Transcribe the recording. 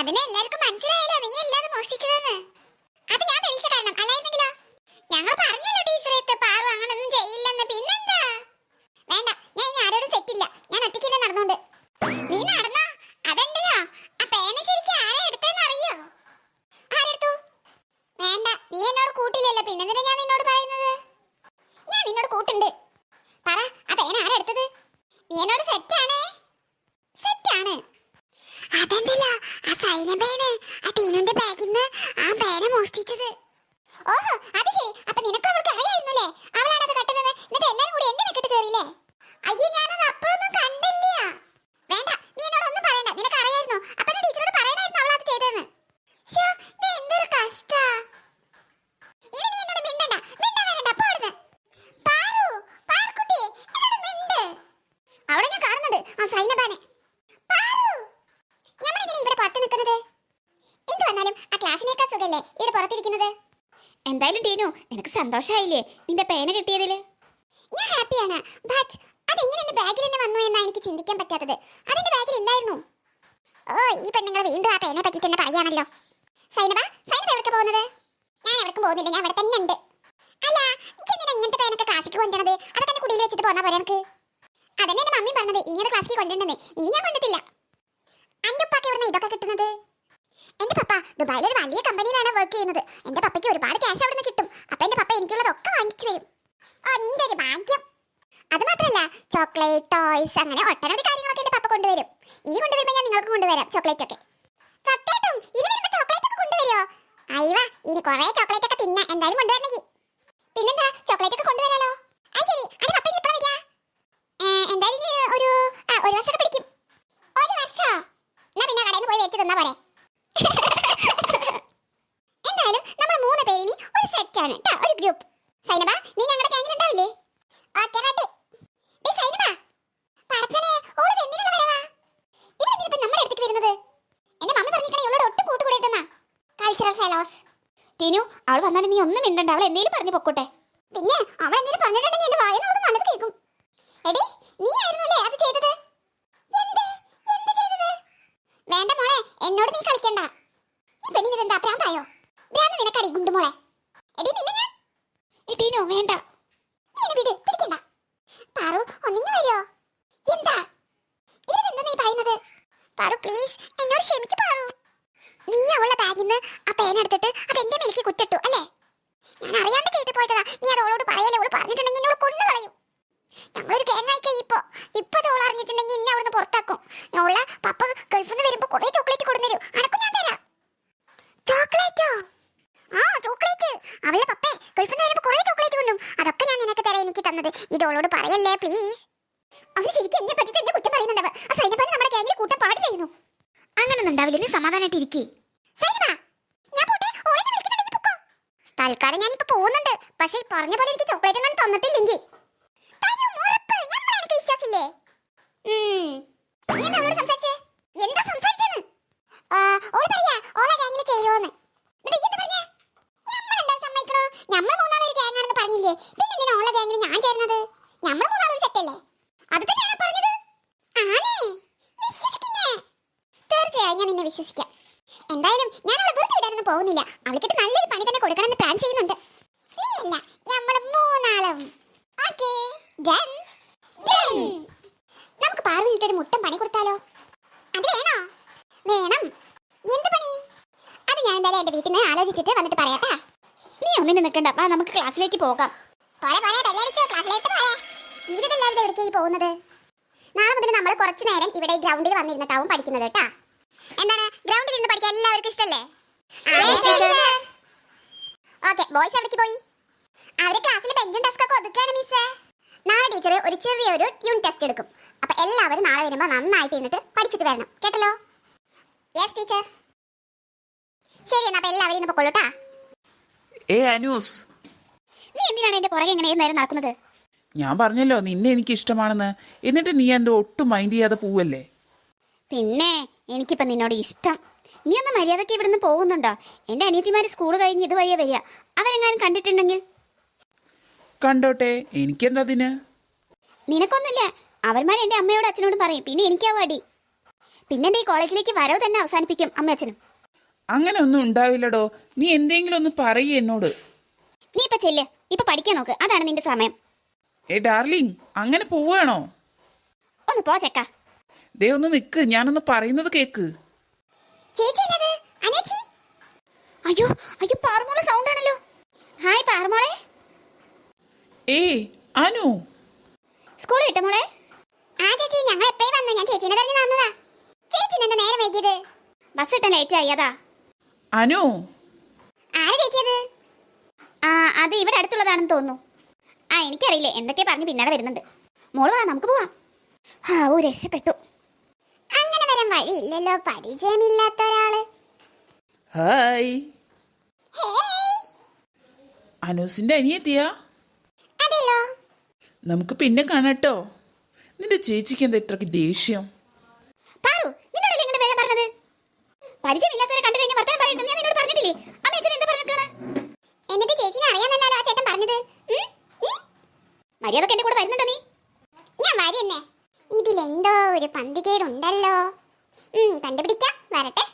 അതിനെ എല്ലാവർക്കും മനസ്സിലായല്ലോ നീ അല്ലാതെ മോഷ്ടിച്ചതെന്ന്. അത് ഞാൻ തെളിയിച്ച കാരണം അല്ലായിരുന്നെങ്കിലോ? ഞങ്ങൾ പറഞ്ഞല്ലോ ടീച്ചറേത്ത് പാറു അങ്ങനൊന്നും ചെയ്യില്ലെന്ന്. പിന്നെന്താ? വേണ്ട, ഞാൻ ഇനി ആരോടും സെറ്റില്ല. ഞാൻ ഒറ്റയ്ക്കില്ല നടന്നോണ്ട്. നീ നടന്നോ? അതെന്തല്ലോ ആ പേന ശരിക്കും ആരാ എടുത്തെന്ന് അറിയോ? ആരെടുത്തു? വേണ്ട, നീ എന്നോട് കൂട്ടില്ലല്ലോ, പിന്നെന്തിനാ ഞാൻ നിന്നോട് പറയുന്നത്? ഞാൻ നിന്നോട് കൂട്ടുണ്ട്. പറ, ആ പേന ആരാ എടുത്തത്? നീ എന്നോട് സെറ്റാണേ? സെറ്റാണ്. അതെന്തല്ലോ ആ സൈനബേണ് ആ ടീനുന്റെ ബാഗിൽ നിന്ന് ആ പേന മോഷ്ടിച്ചത്. ഓഹോ, അത് ശരി. അപ്പൊ നിനക്ക് അവൾക്ക് അറിയായിരുന്നല്ലേ അവളാണ് അത് കട്ടുന്നത്? എന്നിട്ട് എല്ലാരും കൂടി എന്നെ വെക്കിട്ട് കയറിയില്ലേ? അയ്യോ, ഞാനത് അപ്പോഴൊന്നും കണ്ടില്ല. വേണ്ട, നീ എന്നോട് ഒന്നും പറയണ്ട. നിനക്ക് അറിയായിരുന്നു. അപ്പൊ നീ ടീച്ചറോട് പറയണായിരുന്നു അവളത് ചെയ്തതെന്ന്. ഇത് എന്തൊരു കഷ്ടാ. ഇനി നീ എന്നോട് മിണ്ടണ്ട. മിണ്ടാൻ വരണ്ട. അപ്പൊ അവിടുന്ന് പാറു, പാർക്കുട്ടി എന്നോട് മിണ്ട്. അവിടെ ഞാൻ കാണുന്നുണ്ട് ആ സൈനബാനെ. പാറു, ഞമ്മളെന്തിനാ ഇവിടെ പുറത്ത് നിൽക്കുന്നത്? എന്ത് വന്നാലും ആ ക്ലാസ്സിനേക്കാൾ സുഖല്ലേ ഇവിടെ പുറത്തിരിക്കുന്നത്? എന്തായാലും ടീനു, നിനക്ക് സന്തോഷായില്ലേ നിന്റെ പേന കിട്ടിയതില്? ഞാൻ ഹാപ്പിയാണ്. ബട്ട് അതെങ്ങനെ എന്റെ ബാഗിൽ തന്നെ വന്നു എന്നാ എനിക്ക് ചിന്തിക്കാൻ പറ്റാത്തത്. അതെന്റെ ബാഗിൽ ഇല്ലായിരുന്നു. ഓ, ഈ പെണ്ണുങ്ങൾ വീണ്ടും ആ പേനെ പറ്റി തന്നെ പറയാണല്ലോ. സൈനബ, സൈനബ എവിടേക്ക് പോകുന്നത്? ഞാൻ എവിടേക്കും പോകുന്നില്ല, ഞാൻ ഇവിടെ തന്നെ ഉണ്ട്. അല്ല, ഇങ്ങനെ എങ്ങനത്തെ പേനൊക്കെ ക്ലാസ്സിക്ക് കൊണ്ടുവന്നത്? അതൊക്കെ എന്നെ കുടിയിൽ വെച്ചിട്ട് പോന്നാ പോലെ എനിക്ക്. അതന്നെ എന്റെ മമ്മി പറഞ്ഞത്, ഇനി അത് ക്ലാസ്സിക്ക് കൊണ്ടുവരണ്ടെന്ന്. ഇനി ഞാൻ കൊണ്ടിട്ടില്ല. എന്റെ ഉപ്പാക്ക് എവിടുന്ന ഇതൊക്കെ കിട്ടുന്നത്? എന്റെ പപ്പ ദുബായിലൊരു വലിയ കമ്പനിയിലാണ് വർക്ക് ചെയ്യുന്നത്. എന്റെ പപ്പയ്ക്ക് ഒരുപാട് ക്യാഷ് അവിടെ നിന്ന് കിട്ടും. അപ്പൊ എന്റെ പപ്പ എനിക്കുള്ളതൊക്കെ വാങ്ങിച്ചു വരും. ഓ, നിന്റെ ഒരു ഭാഗ്യം. അത് മാത്രല്ല, ചോക്ലേറ്റ്, ടോയ്സ്, അങ്ങനെ ഒട്ടനവധി കാര്യങ്ങളൊക്കെ എന്റെ പപ്പ കൊണ്ടുവരും. ഇനി കൊണ്ടുവരുമ്പോ ഞാൻ നിങ്ങൾക്ക് കൊണ്ടുവരാം ചോക്ലേറ്റ് ഒക്കെ. സത്യമായിട്ടും ഇനി വരുമ്പോ ചോക്ലേറ്റ് ഒക്കെ കൊണ്ടുവരുമോ? അയ്യവാ, ഇനി കുറെ ചോക്ലേറ്റ് ഒക്കെ തിന്നാ എന്തായാലും കൊണ്ടുവരണമെങ്കിൽ. പിന്നെന്താ, ചോക്ലേറ്റ് ഒക്കെ കൊണ്ടുവരാലോ. അത് ശരി, അത് പപ്പ ഇനി എപ്പോഴാ വരിക? എന്തായാലും ഇനി ഒരു വർഷമൊക്കെ പിടിക്കും. ഒരു വർഷോ? എന്നാ പിന്നെ കടയിൽ നിന്ന് പോയി വെച്ച് തിന്നാ പോരെ. എന്തായാലും നമ്മൾ 3 പേരിനി ഒരു സെറ്റ് ആണ് ട്ടോ, ഒരു ഗ്രൂപ്പ്. സൈനബ, നീ ഞങ്ങളുടെ ഗ്യാങ്ങിൽ ഉണ്ടാവില്ലേ? Okay ready. ഡേ സൈനബ, പറച്ചനെ ഓള് എന്തിനുള്ള വരവാ? ഇവിടെ എന്തിനാ നമ്മുടെ അടുത്തേക്ക് വരുന്നത്? എന്റെ മമ്മി പറഞ്ഞിരിക്കണേ ഇവളോട് ഒട്ടും കൂട്ടുകൂടരുതെന്നാ. Cultural fellows. ടീനു, അവൾ വന്നാലും നീ ഒന്നും മിണ്ടണ്ട. അവൾ എന്തെങ്കിലും പറഞ്ഞു പൊക്കോട്ടെ. പിന്നെ അവൾ എന്തെങ്കിലും പറഞ്ഞിട്ടുണ്ടെങ്കിൽ എന്റെ വായിൽ നിന്ന് നല്ലത് കേൾക്കും. എടി, നീ ആയിരുന്നല്ലേ അത് ചെയ്തത്? എന്ത് എന്ത് ചെയ്തത്? വേണ്ട മോളെ, എന്നോട് നീ കളിക്കണ്ട. ഈ പെണ്ണിന് എന്താ പ്രാന്തായോ? ഭ്രാന്ത് നിനക്കടി ഗുണ്ടുമോളെ. എടി നിന്നെ ഞാൻ. ടീനു വേണ്ട. നീ എന്നെ വിട്, പിടിക്കണ്ട. പാറു, ഒന്നിങ്ങ് വരുമോ? എന്താ ഇതെന്താ നീ പറയുന്നത്? പാറു പ്ലീസ്, എന്നോട് ക്ഷമിക്ക് പാറു. നീ അവളുടെ ബാഗിൽ നിന്ന് ആ പേന എടുത്തിട്ട് അത് എന്റെ മേലേക്ക് കുറ്റിട്ടു അല്ലേ? ഞാൻ അറിയാണ്ട് ചെയ്തു പോയതാ. നീ അത് അവളോട് പറയല്ലേ. അവള് പറഞ്ഞിട്ടുണ്ടെങ്കിൽ എന്നോട് കൊന്നു കളയും. നമ്മളൊരു ഗാങ്ങായിക്കോ ഇപ്പൊ അത് അവൾ അറിഞ്ഞിട്ടുണ്ടെങ്കിൽ എന്നെ അവിടുന്ന് പുറത്താക്കും. അവളെ പപ്പ ഗൾഫിൽ നിന്ന് വരുമ്പോ കുറെ ചോക്ലേറ്റ് കൊടുന്നരും. അനക്കും ഞാൻ തരാം. ചോക്ലേറ്റോ? ആ, ചോക്ലേറ്റ്. അവളുടെ പപ്പ ഗൾഫിൽ നിന്ന് വരുമ്പോ കുറെ ചോക്ലേറ്റ് കൊണ്ടും. അതൊക്കെ ഞാൻ നിനക്ക് തരാം. എനിക്ക് തന്നത് ഇത് അവളോട് പറയല്ലേ പ്ലീസ്. അവര് ശരിക്കും എന്നെ പറ്റി തന്നെ കുറ്റം പറയുന്നുണ്ടാവുക. ആ സൈനബാനെ നമ്മുടെ ഗ്യാങ്ങിൽ കൂട്ടാൻ പാടില്ലായിരുന്നു. അങ്ങനൊന്നും ഉണ്ടാവില്ല. നീ സമാധാനമായിട്ട് ഇരിക്കേ. സൈനബ, ഞാൻ പോട്ടെ. ഓളെന്നെ വിളിക്കുന്നുണ്ടെങ്കിൽ പൊക്കോ. തൽക്കാലം ഞാൻ ഇപ്പൊ പോകുന്നുണ്ട്. പക്ഷെ ഈ പറഞ്ഞ പോലെ എനിക്ക് ചോക്ലേറ്റ് ഒന്നും തന്നിട്ടില്ലെങ്കിൽ വിശ്വാസില്ലേ? നീ എന്താ അവളോട് സംസാരിച്ചേ? എന്താ സംസാരിച്ചേന്ന്? ഓള് പറയാ ഓളെ ഗ്യാങ്ങിൽ ചേരുവോന്ന്. എന്നിട്ട് എന്താ പറഞ്ഞേ? ഞമ്മളെന്താ സമ്മതിക്കണോ? ഞമ്മൾ 3 ഒരു ഗ്യാങ് ആണെന്ന് പറഞ്ഞില്ലേ? പിന്നെ എന്തിനാ ഓളെ ഗ്യാങ്ങിൽ ഞാൻ ചേർന്നത്? ഞമ്മൾ 3 ഒരു സെറ്റല്ലേ? അത് തന്നെയാണ് പറഞ്ഞത്. ആണേ, വിശ്വസിക്കുന്നേ? തീർച്ചയായും ഞാൻ നിന്നെ വിശ്വസിക്കാം. എന്തായാലും ഞാൻ അവളെ വെറുതെ വിടാനൊന്നും പോകുന്നില്ല. അവൾക്കിട്ട് നല്ലൊരു പണി തന്നെ കൊടുക്കണമെന്ന് പ്ലാൻ ചെയ്യുന്നുണ്ട്. നീയല്ല, ഞമ്മള് 3 ആളും. Okay, done. നമുക്ക് പാറുവിട്ടൊരു മുട്ടൻ പണി കൊടുത്താലോ? അത് വേണോ? വേണം. എന്ത് പണി? അത് ഞാൻ എന്തായാലും എന്റെ വീട്ടിൽ നിന്ന് ആലോചിച്ചിട്ട് വന്നിട്ട് പറയാട്ടാ. നീ ഒന്നിനും നിൽക്കണ്ട, വാ നമുക്ക് ക്ലാസ്സിലേക്ക് പോകാം. ഇവരിതെല്ലാവരും എവിടേക്കായി പോകുന്നത്? നാളെ മുതൽ നമ്മൾ കുറച്ചു നേരം ഇവിടെ ഈ ഗ്രൗണ്ടിൽ വന്നിരുന്നിട്ടാവും പഠിക്കുന്നത് കേട്ടാ. എന്താണ്, ഗ്രൗണ്ടിൽ ഇരുന്ന് പഠിക്കാൻ എല്ലാവർക്കും ഇഷ്ടല്ലേ? ഓക്കെ, ബോയ്സ് എവിടേക്ക് പോയി? അവര് ക്ലാസ്സിൽ ബെഞ്ചും ഡെസ്കൊക്കെ ഒതുക്കാണ് മിസ്സേ. നാളെ ടീച്ചർ ഒരു ചെറിയൊരു യൂണിറ്റ് ടെസ്റ്റ് എടുക്കും. അപ്പൊ എല്ലാവരും നാളെ വരുമ്പോൾ നന്നായിട്ട് ഇരുന്നിട്ട് പഠിച്ചിട്ട് വരണം കേട്ടല്ലോ? Yes teacher. ശരി, എന്നാ അപ്പൊ എല്ലാവരും ഇന്ന് പൊക്കോളൂട്ടാ. അനൂസ്, നീ എന്തിനാണ് എന്റെ പുറകെ ഇങ്ങനെ നേരം നടക്കുന്നത്? ഞാൻ പറഞ്ഞല്ലോ നിന്നെ എനിക്ക് ഇഷ്ടമാണെന്ന്. എന്നിട്ട് നീ എന്റെ ഒട്ടും മൈൻഡ് ചെയ്യാതെ പോവല്ലേ? പിന്നെ എനിക്കിപ്പോ നിന്നോട് ഇഷ്ടം. നീ ഒന്ന് മര്യാദക്ക് ഇവിടുന്ന് പോകുന്നുണ്ടോ? എന്റെ അനിയത്തിമാര് സ്കൂൾ കഴിഞ്ഞ് ഇതുവഴിയാ വരിക. അവരെങ്ങാനും കണ്ടിട്ടുണ്ടെങ്കിൽ? കണ്ടോട്ടെ, എനിക്കെന്തതിന്? നിനക്കൊന്നുമില്ല. അവന്മാർ എന്റെ അമ്മയോടും അച്ഛനോടും പറയും. പിന്നെ എനിക്കാവും അടി. പിന്നെ ഈ കോളേജിലേക്ക് വരവ് തന്നെ അവസാനിപ്പിക്കും അമ്മയച്ഛനും. അങ്ങനെ ഒന്നും ഉണ്ടാവില്ലടോ. നീ എന്തെങ്കിലും ഒന്ന് പറയ് എന്നോട്. നീ ഇപ്പൊ ചെല്ല്, ഇപ്പൊ പഠിക്കാൻ നോക്ക്, അതാണ് നിന്റെ സമയം. ഡാർലിംഗ്, അങ്ങനെ പോവാണോ? ഒന്ന് പോ ചെക്ക. ദേ ഒന്ന് നിക്ക്, ഞാനൊന്ന് പറയുന്നത് കേക്ക്. അയ്യോ അയ്യോ, പാറുമോളെ സൗണ്ട് ആണല്ലോ. ഹായ് പാറുമോളെ. അനു, സ്കൂൾ വിട്ട മോളെ? ആ ചേച്ചി, ഞങ്ങൾ എപ്പോഴും വന്നു. ഞാൻ ചേച്ചിനെ തന്നെ വന്നതാ. ചേച്ചി എന്താ നേരം വൈകിയത്? ബസ് ഇട്ടാൻ ലേറ്റ് ആയി അതാ. അനു. ആരാ ചേച്ചിയത്? ആ, അത് ഇവിടെ അടുത്തുള്ളതാണെന്ന് തോന്നുന്നു. ആ, എനിക്കറിയില്ലേ, എന്തൊക്കെയാ പറഞ്ഞ് പിന്നാലെ വരുന്നുണ്ട്. മോള് വാ, നമുക്ക് പോവാം. രക്ഷപ്പെട്ടു. അങ്ങനെ വരാൻ വഴിയില്ലല്ലോ, പരിചയമില്ലാത്ത ഒരാള്. ഹായ്. അനൂസിന്റെ അനിയത്തിയാ? അതെല്ലോ. നമുക്ക് പിന്നെ കാണാട്ടോ. നിന്റെ ചേച്ചിക്ക് എന്താ ഇത്രക്ക് ദേഷ്യം? പാറു, നിന്നോടല്ലേ ഇങ്ങനെ വരാൻ പറഞ്ഞത്? പരിചയമില്ലാത്തവരെ കണ്ടു കഴിഞ്ഞാൽ വർത്തമാനം പറയരുത് ഞാൻ നിന്നോട് പറഞ്ഞിട്ടില്ലേ? അമ്മയച്ഛൻ എന്താ പറഞ്ഞേക്കാണ്? എന്നിട്ട് ചേച്ചിനെ അറിയാന്നല്ലോ ആ ചേട്ടൻ പറഞ്ഞത്. മര്യാദക്ക് എന്റെ കൂടെ വരുന്നുണ്ടോ നീ? ഞാൻ വരി തന്നെ. ഇതിലെന്തോ ഒരു പന്തികേടുണ്ടല്ലോ. കണ്ടുപിടിക്കാം, വരട്ടെ.